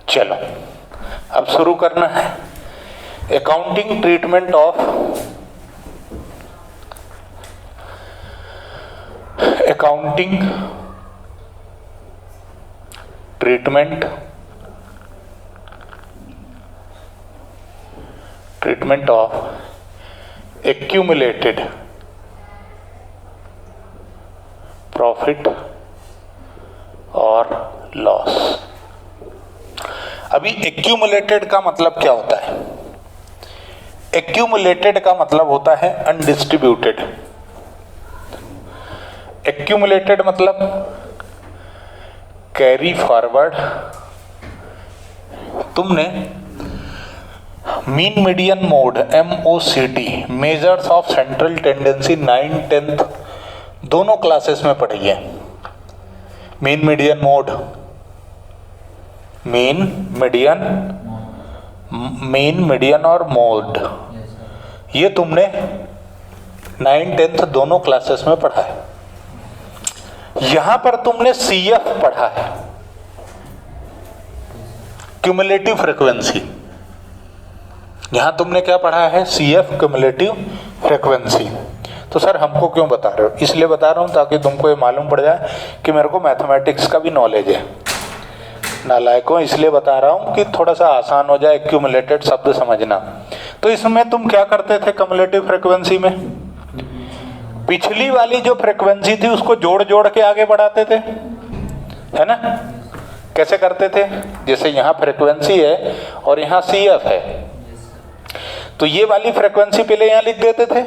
चलो अब शुरू करना है। Accounting treatment of treatment of accumulated profit और लॉस। अभी एक्यूमुलेटेड का मतलब क्या होता है? एक्यूमुलेटेड का मतलब होता है अनडिस्ट्रीब्यूटेड। एक्यूमुलेटेड मतलब कैरी फॉरवर्ड। तुमने mean median mode MOCT measures of central tendency 9th 10th दोनों क्लासेस में पढ़ी है। Mean median mode, mean median और मोड, ये तुमने 9th 10th दोनों क्लासेस में पढ़ा है। यहां पर तुमने CF पढ़ा है, क्यूमुलेटिव फ्रीक्वेंसी। यहां तुमने क्या पढ़ा है? CF cumulative frequency. तो सर हमको क्यों बता रहे हो? इसलिए बता रहा हूं ताकि तुमको ये मालूम पड़ जाए कि मेरे को मैथमेटिक्स का भी नॉलेज है। नालायकों, इसलिए बता रहा हूं कि थोड़ा सा आसान हो जाए एक्यूमुलेटेड शब्द समझना। तो इसमें तुम क्या करते थे क्यूमुलेटिव फ्रीक्वेंसी में? पिछली वाली जो फ्रीक्वेंसी थी उसको जोड़ जोड़ के आगे बढ़ाते थे, है ना? कैसे करते थे? जैसे यहाँ फ्रीक्वेंसी है और यहाँ CF है, तो ये वाली फ्रीक्वेंसी पहले यहाँ लिख देते थे,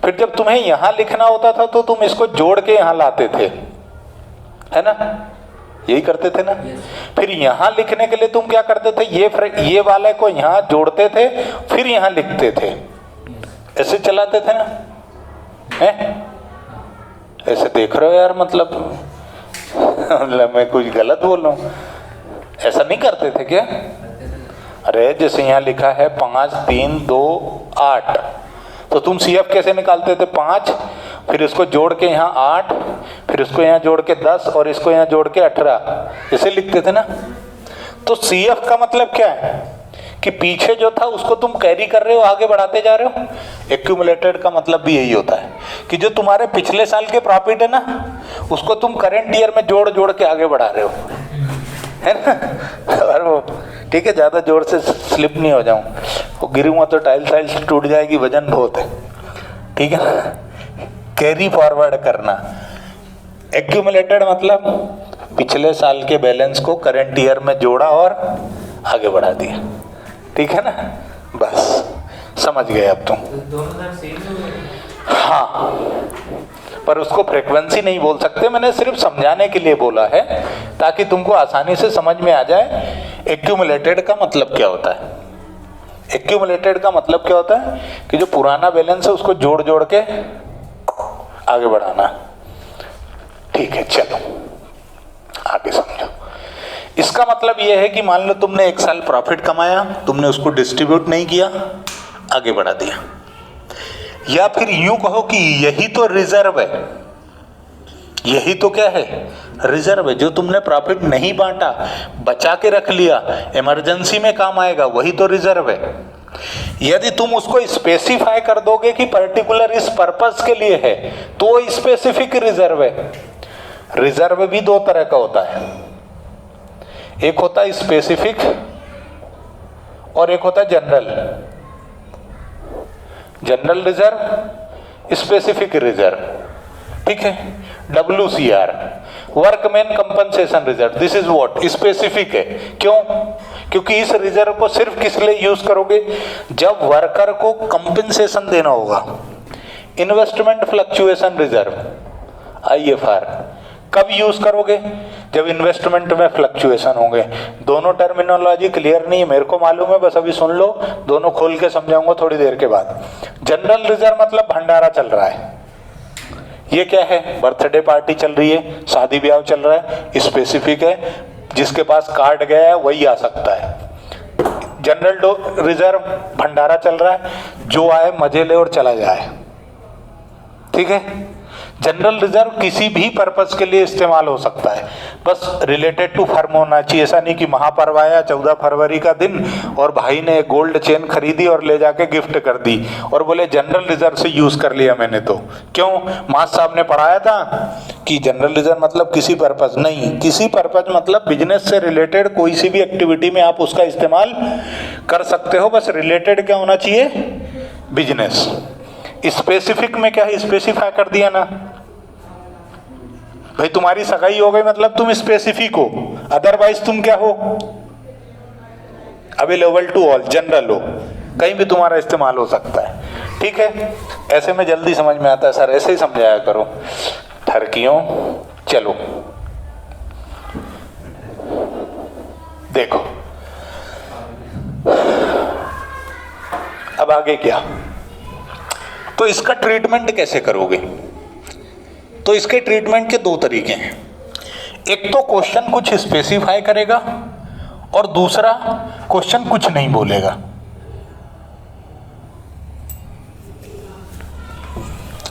फिर जब तुम्हें यहाँ लिखना होता था तो तुम इसको जोड़ के यहाँ लाते थे, है ना? यही करते थे ना? फिर यहाँ लिखने के लिए तुम क्या करते थे? ये वाले को यहाँ जोड़ते थे, फिर यहाँ लिखते थे। ऐसे चलाते थे ना? हैं? ऐसे देख रहे हो यार, मतलब मैं कुछ गलत बोल रहा हूँ? ऐसा नहीं करते थे क्या? अरे जैसे यहाँ लिखा है 5 3 2 8, तो तुम CF कैसे निकालते थे? 5, फिर इसको जोड़ के यहाँ 8, फिर इसको यहाँ जोड़ के 10 और इसको यहाँ जोड़ के 18, ऐसे लिखते थे ना? तो CF का मतलब क्या है कि पीछे जो था उसको तुम कैरी कर रहे हो, आगे बढ़ाते जा रहे हो। एक्यूमुलेटेड का मतलब भी यही होता है कि जो तुम्हारे पिछले साल के प्रॉफिट है ना, उसको तुम करंट ईयर में जोड़ जोड़ के आगे बढ़ा रहे हो, है ना? और वो ठीक है, ज्यादा जोर से स्लिप नहीं हो जाऊं, वो गिरूंगा तो टाइल्स टूट जाएगी, वजन बहुत है, ठीक है ना? कैरी फॉरवर्ड करना। एक्यूमुलेटेड मतलब पिछले साल के बैलेंस को करंट ईयर में जोड़ा और आगे बढ़ा दिया, ठीक है ना? बस समझ गए अब तुम? हाँ, पर उसको फ्रीक्वेंसी नहीं बोल सकते, मैंने सिर्फ समझाने के लिए बोला है ताकि तुमको आसानी से समझ में आ जाए एक्यूमुलेटेड का मतलब क्या होता है। एक्यूमुलेटेड का मतलब क्या होता है कि जो पुराना बैलेंस है उसको जोड़ जोड़ के आगे बढ़ाना, ठीक है? चलो आगे समझो। इसका मतलब यह है कि मान लो तुमने एक साल प्रॉफिट कमाया, तुमने उसको डिस्ट्रीब्यूट नहीं किया, आगे बढ़ा दिया। या फिर यूं कहो कि यही तो रिजर्व है, यही तो क्या है? रिजर्व है। जो तुमने प्रॉफिट नहीं बांटा, बचा के रख लिया, इमरजेंसी में काम आएगा, वही तो रिजर्व है। यदि तुम उसको स्पेसिफाई कर दोगे कि पर्टिकुलर इस पर्पस के लिए है, तो स्पेसिफिक रिजर्व है। रिजर्व भी दो तरह का होता है, एक होता है स्पेसिफिक और एक होता है general. General reserve, specific reserve, ठीक है? WCR, workman compensation reserve, this is what? Specific है। क्यों? क्योंकि इस रिजर्व को सिर्फ किस लिए यूज करोगे? जब वर्कर को कंपनसेशन देना होगा। इन्वेस्टमेंट फ्लक्चुएशन रिजर्व, IFR, कब यूज करोगे? जब इन्वेस्टमेंट में फ्लक्चुएशन होंगे। दोनों टर्मिनोलॉजी क्लियर नहीं है, मेरे को मालूम है, बस अभी सुन लो, दोनों खोल के समझाऊंगा थोड़ी देर के बाद। जनरल रिजर्व मतलब भंडारा चल रहा है, ये क्या है? बर्थडे पार्टी चल रही है, शादी ब्याह चल रहा है, स्पेसिफिक है, जिसके पास कार्ड गया है वही आ सकता है। जनरल रिजर्व भंडारा चल रहा है, जो आए मजे ले और चला जाए, ठीक है? जनरल रिजर्व किसी भी पर्पस के लिए इस्तेमाल हो सकता है, बस रिलेटेड टू फर्म होना चाहिए। ऐसा नहीं कि महापर्व आया 14 फरवरी का दिन और भाई ने एक गोल्ड चेन खरीदी और ले जाके गिफ्ट कर दी और बोले जनरल रिजर्व से यूज कर लिया मैंने। तो क्यों? मास साहब ने पढ़ाया था कि जनरल रिजर्व मतलब किसी पर्पस नहीं, किसी पर्पस मतलब बिजनेस से रिलेटेड कोई सी भी एक्टिविटी में आप उसका इस्तेमाल कर सकते हो, बस रिलेटेड क्या होना चाहिए? बिजनेस। स्पेसिफिक में क्या है? स्पेसिफाई कर दिया ना भाई, तुम्हारी सगाई हो गई मतलब तुम स्पेसिफिक हो, अदरवाइज तुम क्या हो? अवेलेबल टू ऑल, जनरल हो, कहीं भी तुम्हारा इस्तेमाल हो सकता है। ठीक है, ऐसे में जल्दी समझ में आता है सर, ऐसे ही समझाया करो ठरकियों। चलो देखो अब आगे क्या, तो इसका ट्रीटमेंट कैसे करोगे? तो इसके ट्रीटमेंट के दो तरीके हैं। एक तो क्वेश्चन कुछ स्पेसिफाई करेगा और दूसरा क्वेश्चन कुछ नहीं बोलेगा।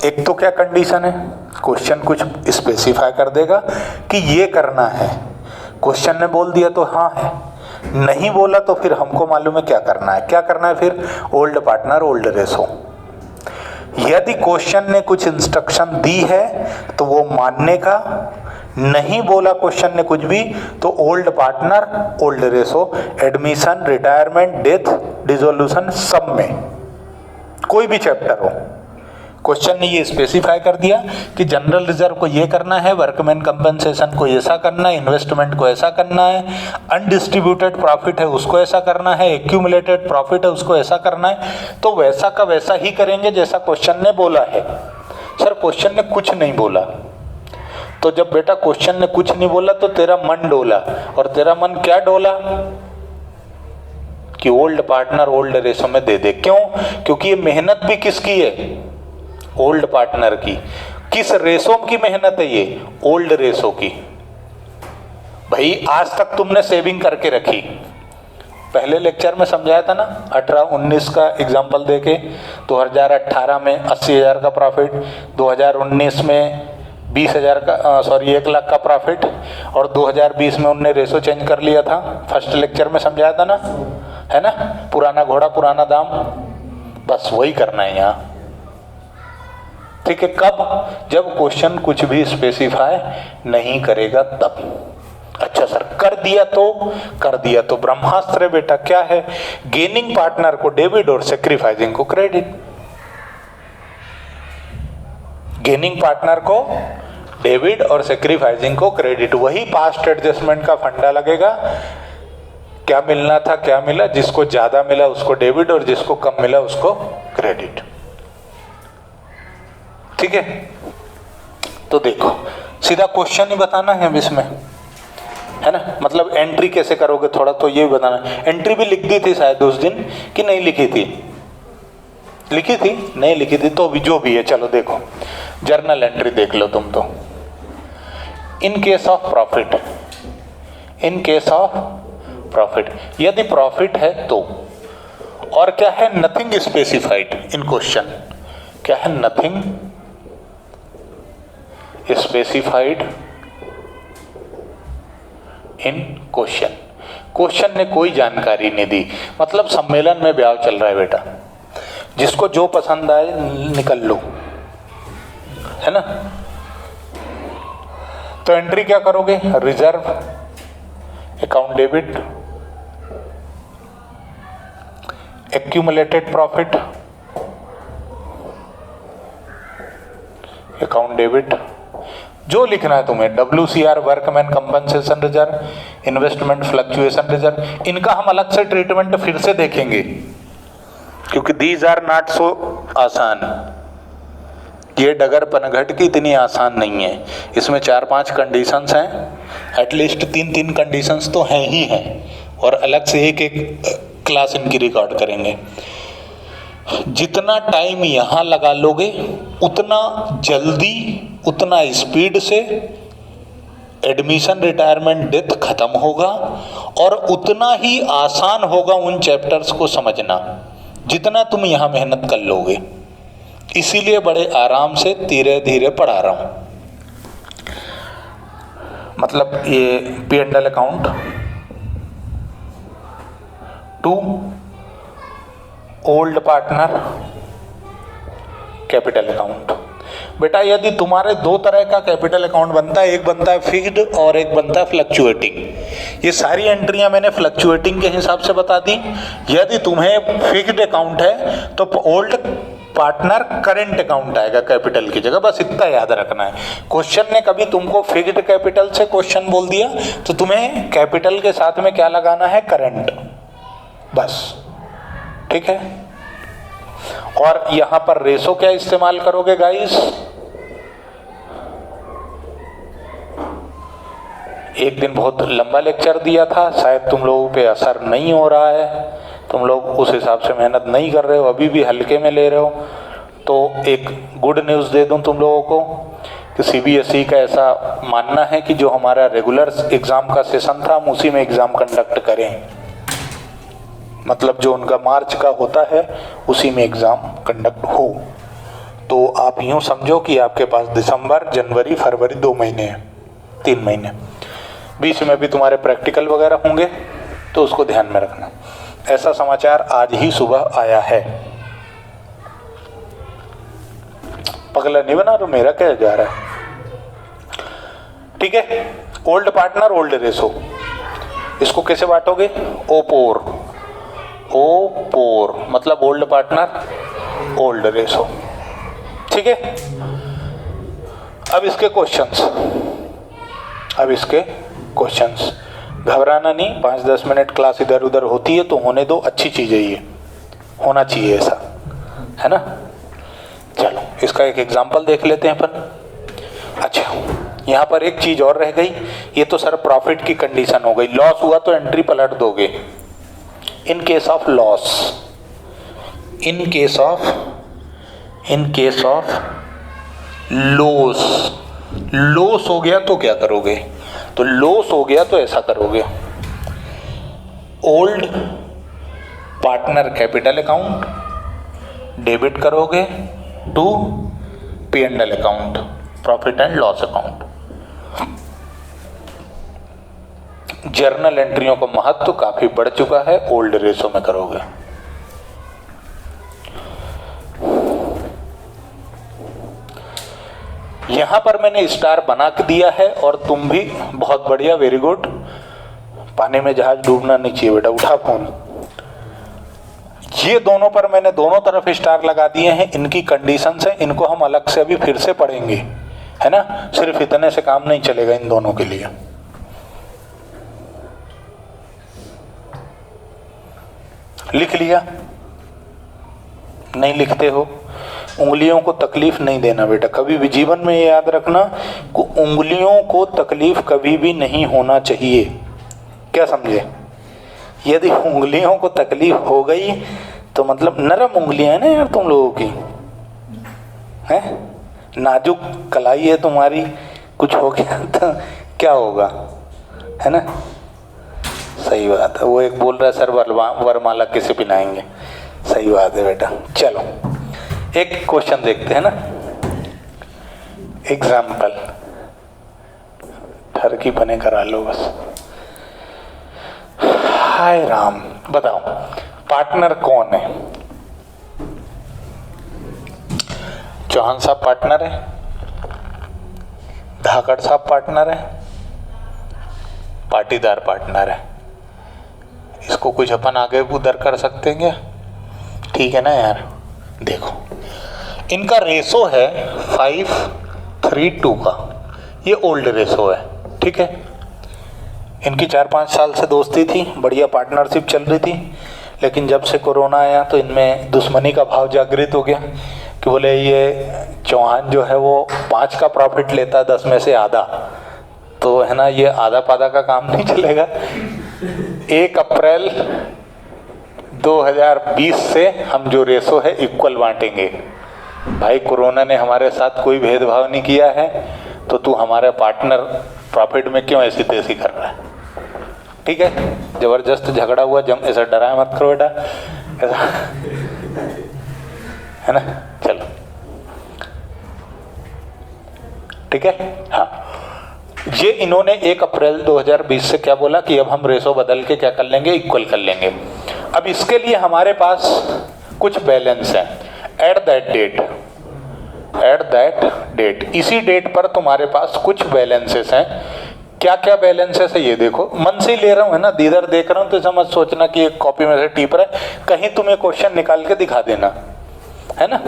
एक तो क्या कंडीशन है? क्वेश्चन कुछ स्पेसिफाई कर देगा कि ये करना है, क्वेश्चन ने बोल दिया तो हाँ है, नहीं बोला तो फिर हमको मालूम है क्या करना है। क्या करना है फिर? Old partner old ratio. यदि क्वेश्चन ने कुछ इंस्ट्रक्शन दी है तो वो मानने का, नहीं बोला क्वेश्चन ने कुछ भी तो old partner old ratio, admission, retirement, death, dissolution, सब में कोई भी चैप्टर हो, क्वेश्चन ने ये स्पेसिफाई कर दिया कि जनरल रिजर्व को ये करना है, वर्कमैन कंपनसेशन को ऐसा करना है, इन्वेस्टमेंट को ऐसा करना है, अनडिस्ट्रीब्यूटेड प्रॉफिट है उसको ऐसा करना है, एक्यूमुलेटेड प्रॉफिट है उसको ऐसा करना है, तो वैसा का वैसा ही करेंगे जैसा क्वेश्चन ने बोला है। सर क्वेश्चन ने कुछ नहीं बोला, तो जब बेटा क्वेश्चन ने कुछ नहीं बोला तो तेरा मन डोला, और तेरा मन क्या डोला कि ओल्ड पार्टनर ओल्ड रेशो में दे दे। क्यों? क्योंकि ये मेहनत भी किसकी है? ओल्ड पार्टनर की। किस रेशो की मेहनत है ये? ओल्ड रेशो की। भाई आज तक तुमने सेविंग करके रखी, पहले लेक्चर में समझाया था ना, 18-19 का एग्जांपल देके, 2018 में 80,000 का प्रॉफिट, 2019 में 20,000 का 1 लाख का प्रॉफिट, और 2020 में उनने रेशो चेंज कर लिया था। फर्स्ट लेक्चर में समझाया था ना, है ना? पुराना घोड़ा पुराना दाम, बस वही करना है यहाँ। ठीक है, कब? जब क्वेश्चन कुछ भी स्पेसिफाई नहीं करेगा तब। अच्छा सर कर दिया तो ब्रह्मास्त्र बेटा क्या है? गेनिंग पार्टनर को डेबिट और सेक्रीफाइसिंग को क्रेडिट। गेनिंग पार्टनर को डेबिट और सेक्रीफाइसिंग को क्रेडिट। वही पास्ट एडजस्टमेंट का फंडा लगेगा, क्या मिलना था क्या मिला, जिसको ज्यादा मिला उसको डेबिट और जिसको कम मिला उसको क्रेडिट। ठीक है, तो देखो सीधा क्वेश्चन ही बताना है अब इसमें, है ना? मतलब एंट्री कैसे करोगे थोड़ा तो ये भी बताना। एंट्री भी लिख दी थी शायद उस दिन कि नहीं लिखी थी? लिखी थी? नहीं लिखी थी तो भी जो भी है चलो देखो, जर्नल एंट्री देख लो तुम तो। In case of profit, in case of profit, यदि प्रॉफिट है तो, और क्या है? Nothing specified in question. क्या है? Nothing specified in question. Question ने कोई जानकारी नहीं दी, मतलब सम्मेलन में ब्याह चल रहा है बेटा, जिसको जो पसंद आए निकल लो, है ना? तो एंट्री क्या करोगे? Reserve, account debit, accumulated profit, account debit, जो लिखना है तुम्हें, WCR workman compensation reserve, investment fluctuation reserve. इनका हम अलग से ट्रीटमेंट फिर से देखेंगे, क्योंकि दीज आर नॉट सो आसान। ये डगर पनघट की इतनी आसान नहीं है, इसमें 4-5 कंडीशंस हैं, एटलीस्ट 3-3 कंडीशंस तो हैं ही हैं, और अलग से एक क्लास इनकी रिकॉर्ड करेंगे। जितना टाइम यहाँ लगा लोगे उतना जल्दी, उतना स्पीड से एडमिशन, रिटायरमेंट, डेथ खत्म होगा, और उतना ही आसान होगा उन चैप्टर्स को समझना जितना तुम यहाँ मेहनत कर लोगे। इसीलिए बड़े आराम से धीरे धीरे पढ़ा रहा हूं। मतलब ये P&L account, 2 old partner capital account. बेटा यदि तुम्हारे दो तरह का कैपिटल अकाउंट बनता है, एक बनता है फिक्स्ड और एक बनता है फ्लक्चुएटिंग। ये सारी एंट्रियां मैंने फ्लक्चुएटिंग के हिसाब से बता दी। यदि तुम्हें फिक्स्ड अकाउंट है तो ओल्ड पार्टनर करेंट अकाउंट आएगा कैपिटल की जगह, बस इतना याद रखना है। क्वेश्चन ने कभी तुमको फिक्स्ड कैपिटल से क्वेश्चन बोल दिया तो तुम्हें कैपिटल के साथ में क्या लगाना है, करेंट, बस, ठीक है। और यहां पर रेशो क्या इस्तेमाल करोगे गाइस, एक दिन बहुत लंबा लेक्चर दिया था, शायद तुम लोगों पे असर नहीं हो रहा है, तुम लोग उस हिसाब से मेहनत नहीं कर रहे हो, अभी भी हल्के में ले रहे हो। तो एक गुड न्यूज़ दे दूं तुम लोगों को कि CBSE का ऐसा मानना है कि जो हमारा रेगुलर एग्ज़ाम का सेशन था हम उसी में एग्ज़ाम कंडक्ट करें। मतलब जो उनका मार्च का होता है उसी में एग्ज़ाम कंडक्ट हो। तो आप यूँ समझो कि आपके पास दिसंबर, जनवरी, फरवरी 2 महीने हैं, 3 महीने, बीच में भी तुम्हारे प्रैक्टिकल वगैरह होंगे, तो उसको ध्यान में रखना। ऐसा समाचार आज ही सुबह आया है। पगला नहीं बना, तो मेरा क्या जा रहा है, ठीक है। ओल्ड पार्टनर, ओल्ड रेशो, इसको कैसे बांटोगे, O4, O4 मतलब ओल्ड पार्टनर ओल्ड रेशो, ठीक है। अब इसके क्वेश्चंस, घबराना नहीं, 5-10 मिनट क्लास इधर उधर होती है तो होने दो, अच्छी चीज़ है ये, होना चाहिए ऐसा, है ना। चलो इसका एक एग्जांपल देख लेते हैं अपन। अच्छा, यहाँ पर एक चीज़ और रह गई, ये तो सर प्रॉफिट की कंडीशन हो गई, लॉस हुआ तो एंट्री पलट दोगे। In case of loss, in case of loss हो गया तो क्या करोगे, तो लॉस हो गया तो ऐसा करोगे, old partner capital account debit करोगे to P&L account, profit and loss account. Journal एंट्रियों का महत्व काफी बढ़ चुका है, ओल्ड रेशो में करोगे। यहां पर मैंने स्टार बना के दिया है और तुम भी बहुत बढ़िया, वेरी गुड। पानी में जहाज डूबना नहीं चाहिए बेटा, उठा फोन। ये दोनों पर मैंने दोनों तरफ स्टार लगा दिए हैं, इनकी कंडीशन है, इनको हम अलग से अभी फिर से पढ़ेंगे, है ना। सिर्फ इतने से काम नहीं चलेगा इन दोनों के लिए। लिख लिया, नहीं लिखते हो, उंगलियों को तकलीफ नहीं देना बेटा, कभी भी जीवन में ये याद रखना कि उंगलियों को तकलीफ कभी भी नहीं होना चाहिए, क्या समझे। यदि उंगलियों को तकलीफ हो गई तो मतलब नरम उंगलियां है ना यार तुम लोगों की, है नाजुक कलाई है तुम्हारी, कुछ हो गया तो क्या होगा, है ना। सही बात है, वो एक बोल रहा है सर वरमाला किसे पिनाएंगे, सही बात है बेटा। चलो एक क्वेश्चन देखते हैं ना, एग्जाम्पल, ठरकी पने करा लो बस। हाय राम, बताओ पार्टनर कौन है, चौहान साहब पार्टनर है, धाकड़ साहब पार्टनर है, पाटीदार पार्टनर है। इसको कुछ अपन आगे उधर कर सकते हैं क्या, ठीक है ना यार। देखो इनका रेशो है 5:3:2 का, ये ओल्ड रेशो है, ठीक है। इनकी 4-5 साल से दोस्ती थी, बढ़िया पार्टनरशिप चल रही थी, लेकिन जब से कोरोना आया तो इनमें दुश्मनी का भाव जागृत हो गया कि बोले ये चौहान जो है वो 5 का प्रॉफिट लेता है 10 में से आधा, तो है ना ये आधा पादा का काम नहीं चलेगा। 1 अप्रैल 2020 से हम जो रेशो है इक्वल बांटेंगे। भाई कोरोना ने हमारे साथ कोई भेदभाव नहीं किया है, तो तू हमारे पार्टनर प्रॉफिट में क्यों ऐसी तेजी कर रहा है, ठीक है। जबरदस्त झगड़ा हुआ, ऐसा डराया मत करो बेटा, ऐसा है ना। चलो ठीक है। हाँ, ये इन्होंने 1 अप्रैल 2020 से क्या बोला कि अब हम रेशो बदल के क्या कर लेंगे, इक्वल कर लेंगे। अब इसके लिए हमारे पास कुछ बैलेंस है एट दैट डेट, इसी डेट पर तुम्हारे पास कुछ बैलेंसेस हैं। क्या क्या बैलेंसेस है ये देखो, मन से ही ले रहा हूँ है ना, इधर देख रहा हूँ तो ऐसा मत सोचना कि एक कॉपी में से टीप रहा है, कहीं तुम्हें क्वेश्चन निकाल के दिखा देना है ना।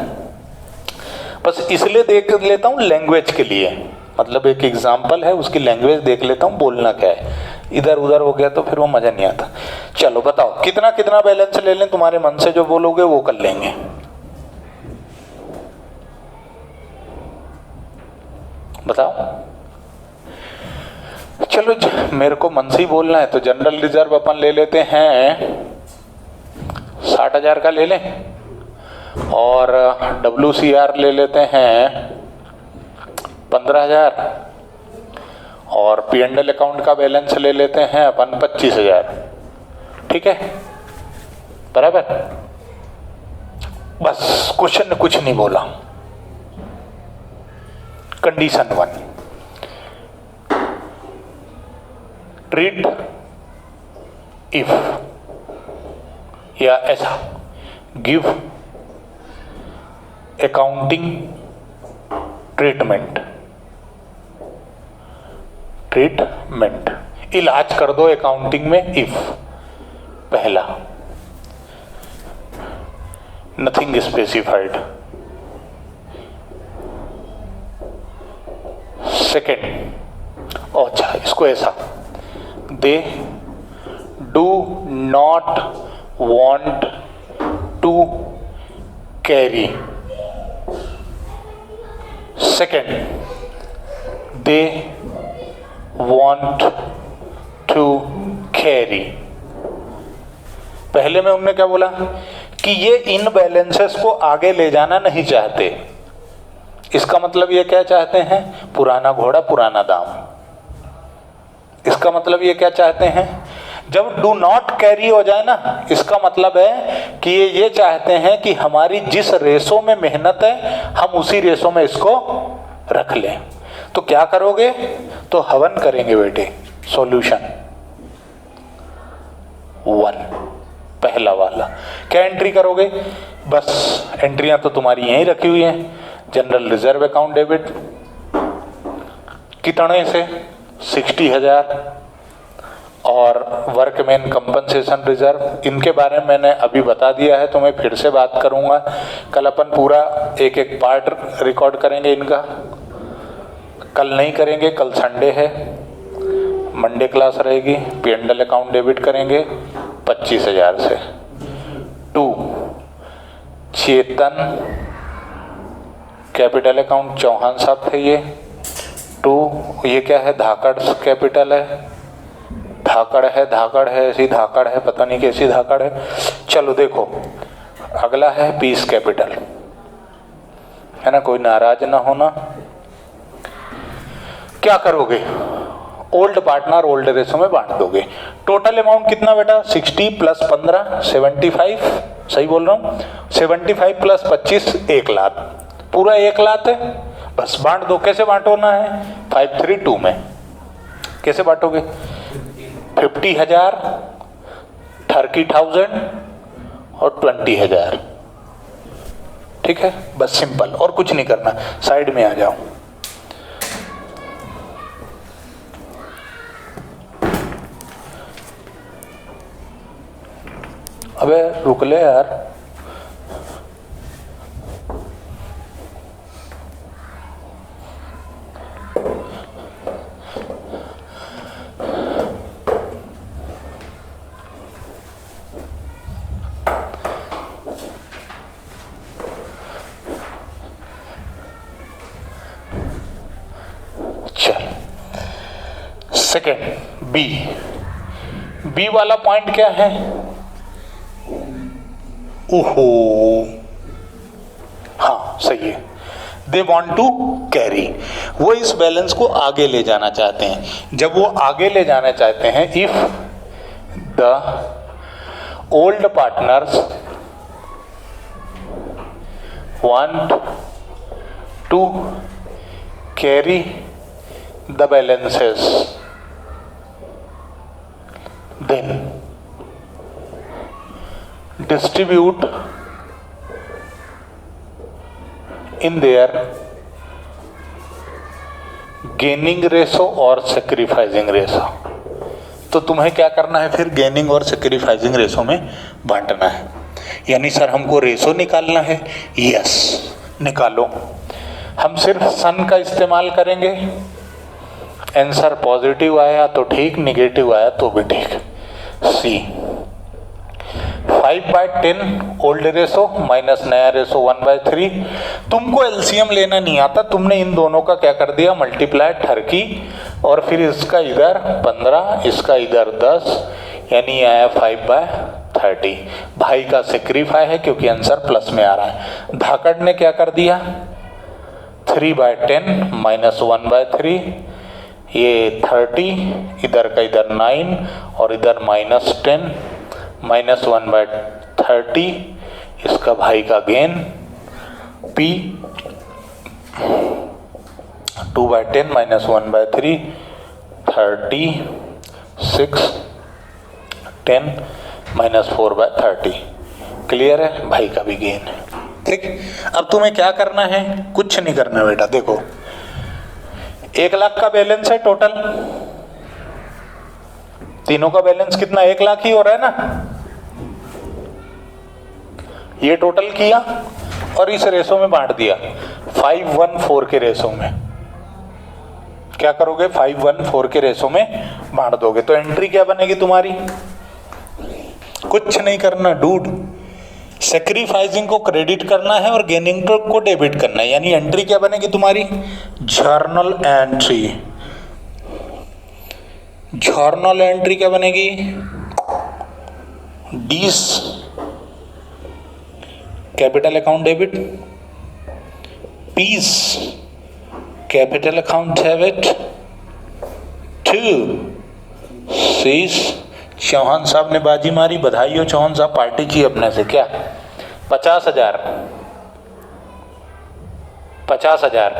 बस इसलिए देख लेता हूँ लैंग्वेज के लिए, मतलब एक एग्जाम्पल है उसकी लैंग्वेज देख लेता हूँ बोलना क्या है, इधर उधर हो गया तो फिर वो मजा नहीं आता। चलो बताओ कितना कितना बैलेंस ले लें, तुम्हारे मन से जो बोलोगे वो कर लेंगे। बताओ। चलो मेरे को मन से ही बोलना है तो जनरल रिजर्व अपन ले लेते हैं 60,000 का ले लें, और WCR ले लेते हैं 15,000, और P&L अकाउंट का बैलेंस ले लेते हैं अपन 25,000। ठीक है, बराबर। बस क्वेश्चन ने कुछ नहीं बोला। कंडीशन 1, ट्रीट इफ, या ऐसा गिव अकाउंटिंग ट्रीटमेंट, इलाज कर दो अकाउंटिंग में इफ। पहला, नथिंग स्पेसिफाइड। सेकेंड, अच्छा इसको ऐसा, they do not want to carry. Second, they want to carry। पहले में उन्होंने क्या बोला कि ये इन बैलेंसेस को आगे ले जाना नहीं चाहते। इसका मतलब ये क्या चाहते हैं, पुराना घोड़ा पुराना दाम। इसका मतलब ये क्या चाहते हैं, जब डू नॉट कैरी हो जाए ना, इसका मतलब है कि ये चाहते हैं कि हमारी जिस रेशो में मेहनत है हम उसी रेशो में इसको रख लें। तो क्या करोगे, तो हवन करेंगे बेटे। सॉल्यूशन 1, पहला वाला। क्या एंट्री करोगे, बस एंट्रियां तो तुम्हारी यहीं रखी हुई हैं। जनरल रिजर्व अकाउंट डेबिट कितने से 60,000, और वर्कमैन कंपनसेशन रिजर्व, इनके बारे में मैंने अभी बता दिया है, तो मैं फिर से बात करूंगा। कल अपन पूरा एक एक पार्ट रिकॉर्ड करेंगे इनका। कल नहीं करेंगे, कल संडे है, मंडे क्लास रहेगी। P&L अकाउंट डेबिट करेंगे 25,000 से। 2, चेतन कैपिटल अकाउंट, चौहान साहब थे ये। 2, ये क्या है, धाकड़ कैपिटल है, धाकड़ है, ऐसी धाकड़ है, पता नहीं कैसी धाकड़ है। चलो देखो, अगला है पीस कैपिटल, है ना, कोई नाराज ना होना। क्या करोगे, ओल्ड पार्टनर ओल्ड रेशो में बांट दोगे। टोटल अमाउंट कितना बेटा, 60 प्लस 15 75, सही बोल रहा हूँ, 75 प्लस 25 1 लाख, पूरा 1 लाख है। बस बांट दो। कैसे बांटना है, 532 में। कैसे बांटोगे, 50,000, 30,000 और 20,000। ठीक है, बस सिंपल, और कुछ नहीं करना। साइड में आ जाओ। अबे रुक ले यार, चल। सेकेंड बी वाला पॉइंट क्या है, ओहो हाँ सही है, दे वॉन्ट टू कैरी, वो इस बैलेंस को आगे ले जाना चाहते हैं। जब वो आगे ले जाना चाहते हैं, if the old partners want to carry the balances, then distribute in their gaining ratio और sacrificing ratio। तो तुम्हें क्या करना है फिर, गेनिंग और सैक्रिफाइसिंग रेशो में बांटना है। यानी सर हमको रेशो निकालना है, यस निकालो। हम सिर्फ सन का इस्तेमाल करेंगे, आंसर पॉजिटिव आया तो ठीक, निगेटिव आया तो भी ठीक। सी 5/10 ओल्ड रेशो माइनस नया रेशो 1/3। तुमको एलसीएम लेना नहीं आता, तुमने इन दोनों का क्या कर दिया, मल्टीप्लाई ठरकी, और फिर इसका इधर 15, इसका इधर 10, यानी आया 5/30। भाई का सेक्रीफाई है क्योंकि आंसर प्लस में आ रहा है। धाकड़ ने क्या कर दिया, 3/10 माइनस 1/3, ये 30, इधर का इधर 9 और इधर -10, माइनस 1/30, इसका भाई का gain P 2/10 minus 1/3, 36, 10 minus 4/30। Clear है, भाई का भी गेन है। ठीक, अब तुम्हें क्या करना है, कुछ नहीं करना बेटा। देखो 1 लाख का बैलेंस है टोटल, तीनों का बैलेंस कितना, 1 लाख ही हो रहा है ना। ये टोटल किया और इस रेशो में बांट दिया, 5:1:4 के रेशो में। क्या करोगे, 5:1:4 के रेशो में बांट दोगे। तो एंट्री क्या बनेगी तुम्हारी, कुछ नहीं करना डूड, सैक्रिफाइसिंग को क्रेडिट करना है और गेनिंग को डेबिट करना है। यानी एंट्री क्या बनेगी तुम्हारी, जर्नल एंट्री। जर्नल एंट्री क्या बनेगी, D's capital account debit, P's capital account debit, to C's. Chauhan साहब ने बाजी मारी, बधाई हो चौहान साहब, पार्टी की अपने से। क्या 50,000, 50,000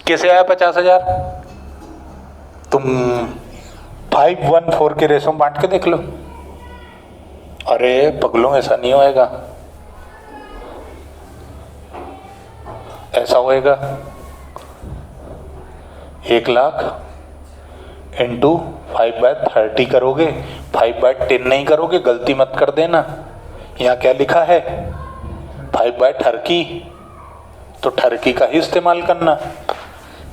कैसे आया 50,000, तुम 5:1:4 के रेशो में बांट के देख लो। अरे पगलों ऐसा नहीं होएगा, ऐसा होएगा 1 लाख इंटू 5/30 करोगे, 5/10 नहीं करोगे, गलती मत कर देना। यहाँ क्या लिखा है 5/30, तो ठरकी का ही इस्तेमाल करना।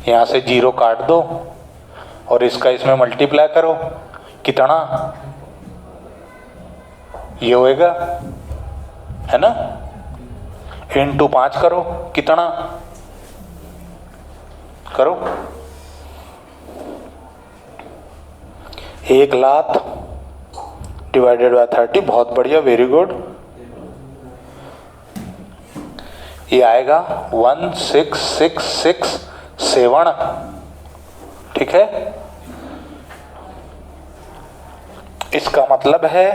यहाँ से 0 काट दो और इसका इसमें मल्टीप्लाई करो, कितना ये होएगा, है ना, इंटू 5 करो, कितना करो, 1 लाख डिवाइडेड बाय 30। बहुत बढ़िया, वेरी गुड। ये आएगा 16,667। ठीक है, इसका मतलब है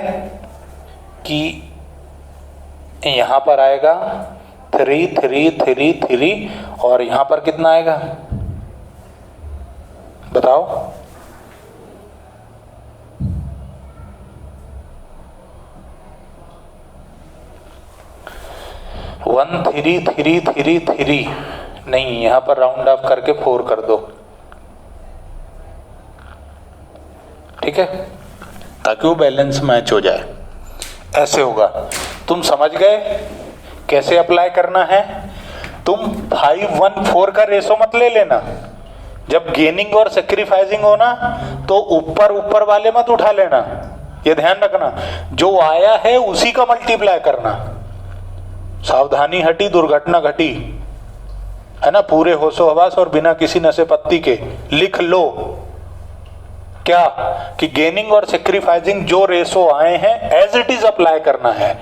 कि यहां पर आएगा 3,333 और यहां पर कितना आएगा बताओ, वन 3,333 नहीं, यहां पर राउंड ऑफ करके 4 कर दो। ठीक है, ताकि वो बैलेंस मैच हो जाए। ऐसे होगा, तुम समझ गए कैसे अप्लाई करना है। तुम 5:1:4 का रेशो मत ले लेना, जब गेनिंग और सैक्रिफाइसिंग हो ना तो ऊपर वाले मत उठा लेना, ये ध्यान रखना। जो आया है उसी का मल्टीप्लाई करना। सावधानी हटी दुर्घटना घटी, है ना। पूरे होशो हवास और बिना किसी नशे पत्ती के लिख लो क्या कि गेनिंग और सैक्रिफाइसिंग जो रेशो आए हैं एज इट इज अप्लाई करना है।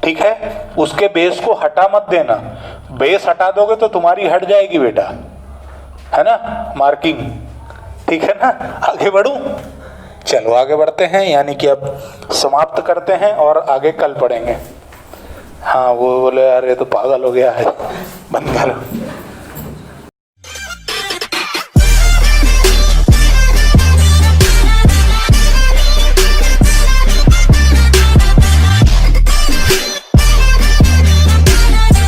ठीक है, उसके बेस को हटा मत देना, बेस हटा दोगे तो तुम्हारी हट जाएगी बेटा, है ना, मार्किंग। ठीक है ना, आगे बढ़ूं, चलो आगे बढ़ते हैं, यानी कि अब समाप्त करते हैं और आगे कल पढ़ेंगे। हाँ वो बोले यार ये तो पागल हो गया है, बंद करो।